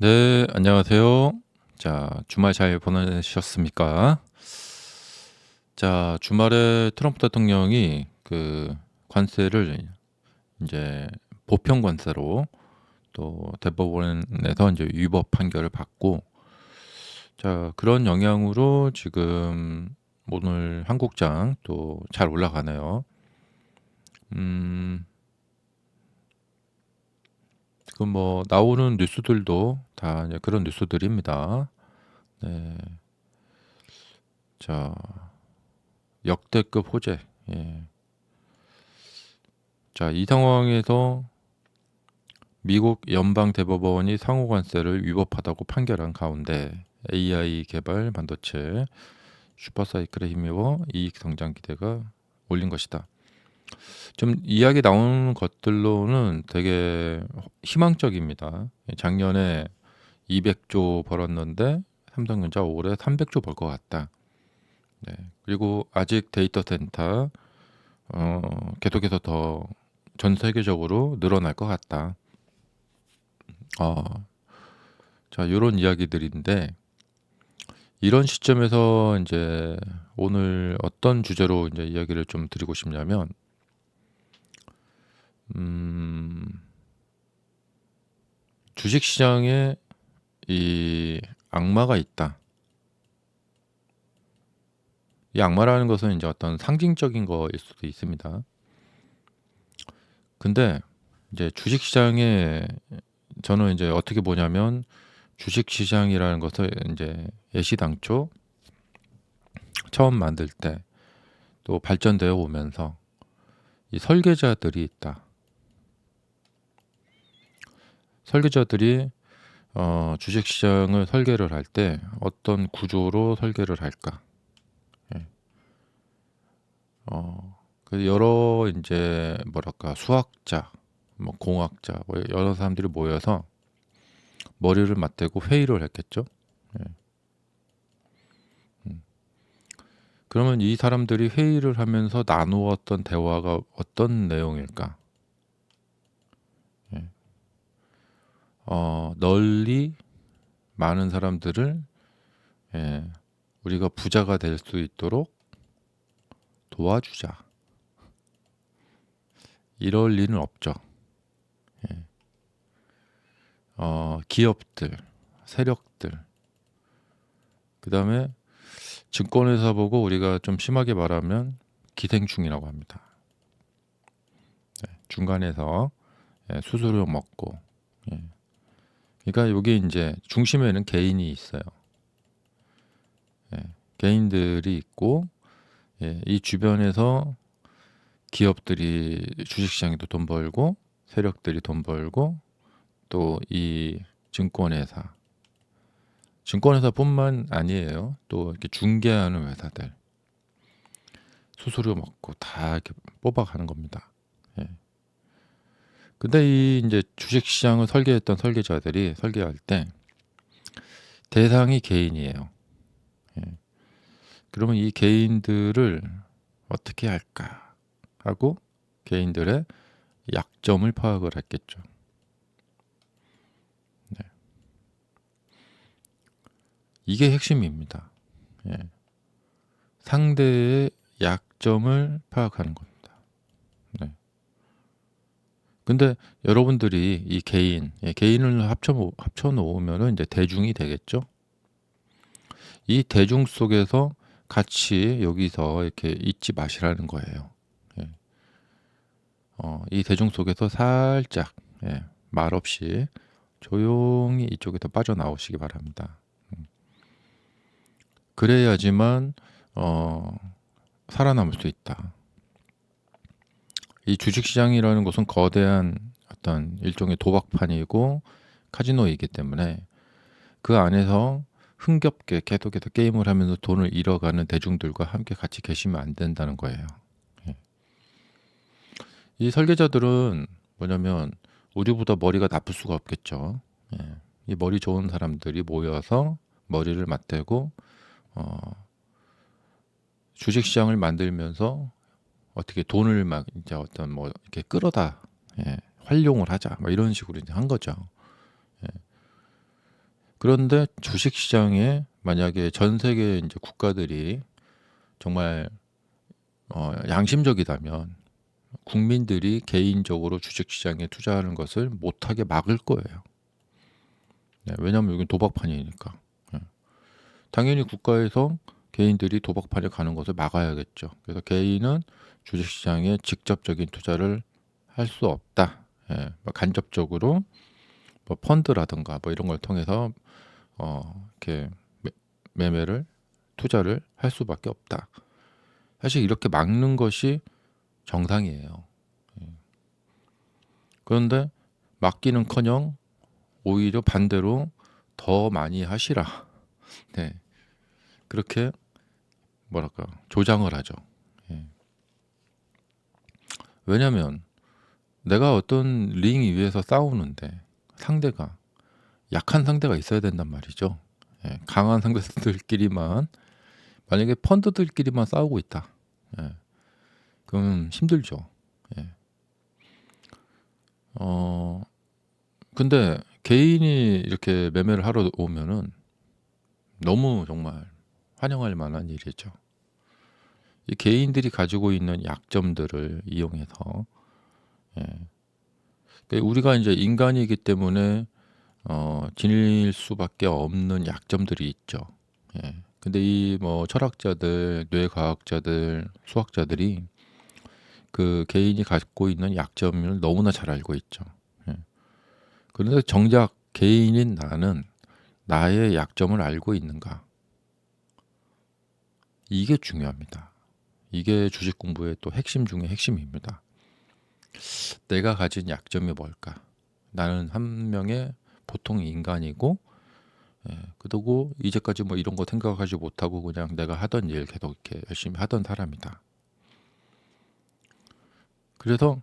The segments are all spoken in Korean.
네, 안녕하세요. 자, 주말 잘 보내셨습니까? 자, 주말에 트럼프 대통령이 관세를 이제 보편 관세로 또 대법원에서 이제 위법 판결을 받고, 자, 그런 영향으로 지금 오늘 한국장 또 잘 올라가네요. 음, 지금 뭐 나오는 뉴스들도 다 이제 그런 뉴스들입니다. 네, 자, 역대급 호재. 예. 자, 이 상황에서 미국 연방대법원이 상호관세를 위법하다고 판결한 가운데 AI 개발 반도체 슈퍼사이클에 힘입어 이익 성장 기대가 올린 것이다. 좀 이야기 나오는 것들로는 되게 희망적입니다. 작년에 200조 벌었는데 삼성전자 올해 300조 벌 것 같다. 네. 그리고 아직 데이터 센터 계속해서 더 전 세계적으로 늘어날 것 같다. 어, 자, 이런 이야기들인데 이런 시점에서 이제 오늘 어떤 주제로 이제 이야기를 좀 드리고 싶냐면 음, 주식 시장에 이 악마가 있다. 이 악마라는 것은 이제 어떤 상징적인 거일 수도 있습니다. 근데 이제 주식 시장에 저는 이제 어떻게 보냐면 주식 시장이라는 것을 이제 애시당초 처음 만들 때 또 발전되어 오면서 이 설계자들이 있다. 설계자들이 주식 시장을 설계를 할 때 어떤 구조로 설계를 할까? 예. 여러 이제 뭐랄까 수학자, 뭐 공학자, 뭐 여러 사람들이 모여서 머리를 맞대고 회의를 했겠죠. 예. 음. 그러면 이 사람들이 회의를 하면서 나누었던 대화가 어떤 내용일까? 예. 널리 많은 사람들을 예, 우리가 부자가 될 수 있도록 도와주자. 이럴 리는 없죠. 예. 기업들, 세력들, 그 다음에 증권회사 보고 우리가 좀 심하게 말하면 기생충이라고 합니다. 중간에서 수수료 먹고. 예. 그러니까 여기 이제 중심에는 개인이 있어요. 예. 개인들이 있고 이 주변에서 기업들이 주식시장에도 돈 벌고 세력들이 돈 벌고 또 이 증권회사뿐만 아니에요. 또 이렇게 중개하는 회사들 수수료 먹고 다 이렇게 뽑아가는 겁니다. 예. 근데 이 이제 주식시장을 설계했던 설계자들이 설계할 때 대상이 개인이에요. 예. 그러면 이 개인들을 어떻게 할까 하고 개인들의 약점을 파악을 했겠죠. 네. 이게 핵심입니다. 예. 상대의 약점을 파악하는 겁니다. 네. 근데 여러분들이 이 개인을 합쳐 놓으면은 이제 대중이 되겠죠. 이 대중 속에서 같이 여기서 이렇게 잊지 마시라는 거예요. 예. 이 대중 속에서 살짝 말 없이 조용히 이쪽에서 빠져나오시기 바랍니다. 그래야지만 어, 살아남을 수 있다. 이 주식시장이라는 것은 거대한 어떤 일종의 도박판이고 카지노이기 때문에 그 안에서 흥겹게 계속해서 게임을 하면서 돈을 잃어가는 대중들과 함께 같이 계시면 안 된다는 거예요. 예. 이 설계자들은 뭐냐면 우리보다 머리가 나쁠 수가 없겠죠. 예. 이 머리 좋은 사람들이 모여서 머리를 맞대고 어, 주식시장을 만들면서 어떻게 돈을 막 이제 어떤 뭐 이렇게 끌어다 활용을 하자 뭐 이런 식으로 이제 한 거죠. 예. 그런데 주식시장에 만약에 전 세계 이제 국가들이 정말 양심적이다면 국민들이 개인적으로 주식시장에 투자하는 것을 못하게 막을 거예요. 네, 왜냐하면 여기 도박판이니까. 예. 당연히 국가에서 개인들이 도박판에 가는 것을 막아야겠죠. 그래서 개인은 주식시장에 직접적인 투자를 할 수 없다. 예, 뭐 간접적으로 뭐 펀드라든가 뭐 이런 걸 통해서 이렇게 매매를 투자를 할 수밖에 없다. 사실 이렇게 막는 것이 정상이에요. 예. 그런데 막기는커녕 오히려 반대로 더 많이 하시라. 네, 그렇게 뭐랄까 조장을 하죠. 예. 왜냐하면 내가 어떤 링 위에서 싸우는데 상대가 약한 상대가 있어야 된단 말이죠. 예, 강한 상대들끼리만 만약에 펀드들끼리만 싸우고 있다. 예, 그럼 힘들죠. 예. 근데 개인이 이렇게 매매를 하러 오면은 너무 정말 환영할 만한 일이죠. 이 개인들이 가지고 있는 약점들을 이용해서 예. 그러니까 우리가 이제 인간이기 때문에 지닐 수밖에 없는 약점들이 있죠. 예. 근데 이 뭐 철학자들, 뇌과학자들, 수학자들이 그 개인이 갖고 있는 약점을 너무나 잘 알고 있죠. 예. 그런데 정작 개인인 나는 나의 약점을 알고 있는가? 이게 중요합니다. 이게 주식 공부의 또 핵심 중의 핵심입니다. 내가 가진 약점이 뭘까? 나는 한 명의 보통 인간이고, 예, 그리고 이제까지 뭐 이런 거 생각하지 못하고 그냥 내가 하던 일 계속 이렇게 열심히 하던 사람이다. 그래서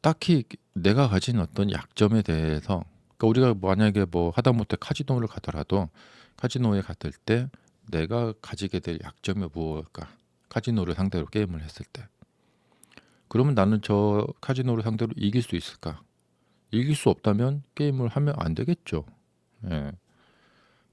딱히 내가 가진 어떤 약점에 대해서, 그러니까 우리가 만약에 뭐 하다못해 카지노를 가더라도 카지노에 갔을 때 내가 가지게 될 약점이 무엇일까? 카지노를 상대로 게임을 했을 때. 그러면 나는 저 카지노를 상대로 이길 수 있을까? 이길 수 없다면 게임을 하면 안 되겠죠. 예.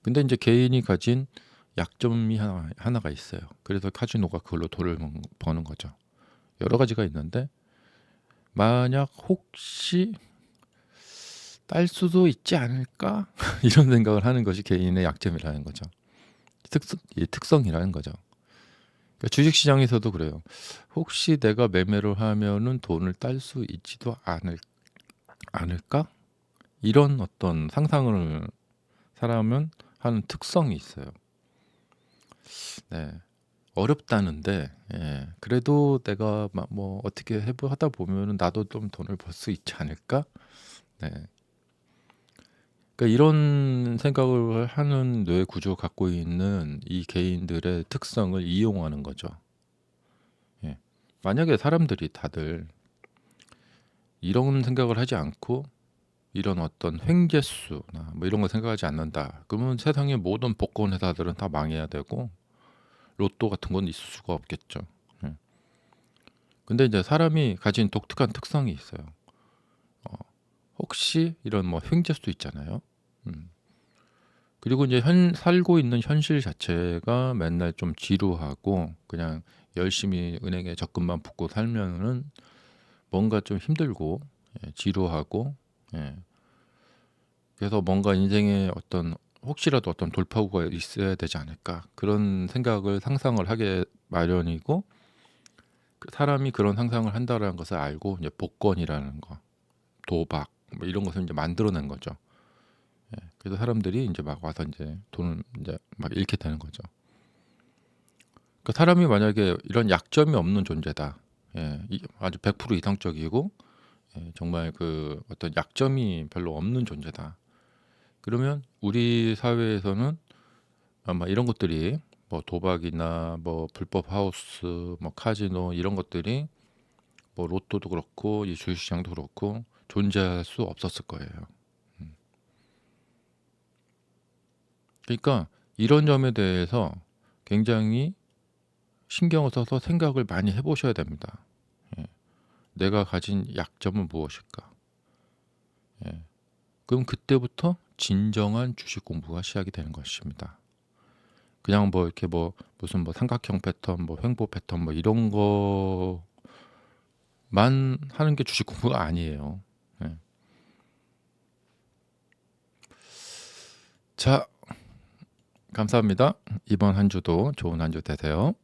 근데 이제 개인이 가진 약점이 하나가 있어요. 그래서 카지노가 그걸로 돈을 버는 거죠. 여러 가지가 있는데 만약 혹시 딸 수도 있지 않을까? 이런 생각을 하는 것이 개인의 약점이라는 거죠. 특성이라는 거죠. 그러니까 주식시장에서도 그래요. 혹시 내가 매매를 하면은 돈을 딸 수 있지도 않을까? 이런 어떤 상상을 사람은 하는 특성이 있어요. 네. 어렵다는데, 예, 그래도 내가 뭐 어떻게 하다 보면은 나도 좀 돈을 벌 수 있지 않을까? 네. 그러니까 이런 생각을 하는 뇌 구조 갖고 있는 이 개인들의 특성을 이용하는 거죠. 예. 만약에 사람들이 다들 이런 생각을 하지 않고 이런 어떤 횡재수나 뭐 이런 거 생각하지 않는다. 그러면 세상의 모든 복권 회사들은 다 망해야 되고 로또 같은 건 있을 수가 없겠죠. 예. 근데 이제 사람이 가진 독특한 특성이 있어요. 어, 혹시 이런 뭐 횡재수 있잖아요. 음. 그리고 이제 살고 있는 현실 자체가 맨날 좀 지루하고 그냥 열심히 은행에 적금만 붓고 살면은 뭔가 좀 힘들고 예, 지루하고 예. 그래서 뭔가 인생에 어떤 혹시라도 어떤 돌파구가 있어야 되지 않을까 그런 생각을 상상을 하게 마련이고 그 사람이 그런 상상을 한다라는 것을 알고 이제 복권이라는 거, 도박 뭐 이런 것을 이제 만들어낸 거죠. 예. 그래서 사람들이 이제 막 와서 이제 돈을 이제 막 잃게 되는 거죠. 그러니까 사람이 만약에 이런 약점이 없는 존재다. 예, 아주 100% 이상적이고 예, 정말 그 어떤 약점이 별로 없는 존재다. 그러면 우리 사회에서는 아마 이런 것들이 뭐 도박이나 뭐 불법 하우스, 뭐 카지노 이런 것들이 뭐 로또도 그렇고 이 주식시장도 그렇고 존재할 수 없었을 거예요. 음. 그러니까 이런 점에 대해서 굉장히 신경을 써서 생각을 많이 해보셔야 됩니다. 예. 내가 가진 약점은 무엇일까? 예. 그럼 그때부터 진정한 주식 공부가 시작이 되는 것입니다. 그냥 뭐 이렇게 뭐 무슨 뭐 삼각형 패턴, 뭐 횡보 패턴 뭐 이런 거만 하는 게 주식 공부가 아니에요. 네. 자, 감사합니다. 이번 한 주도 좋은 한 주 되세요.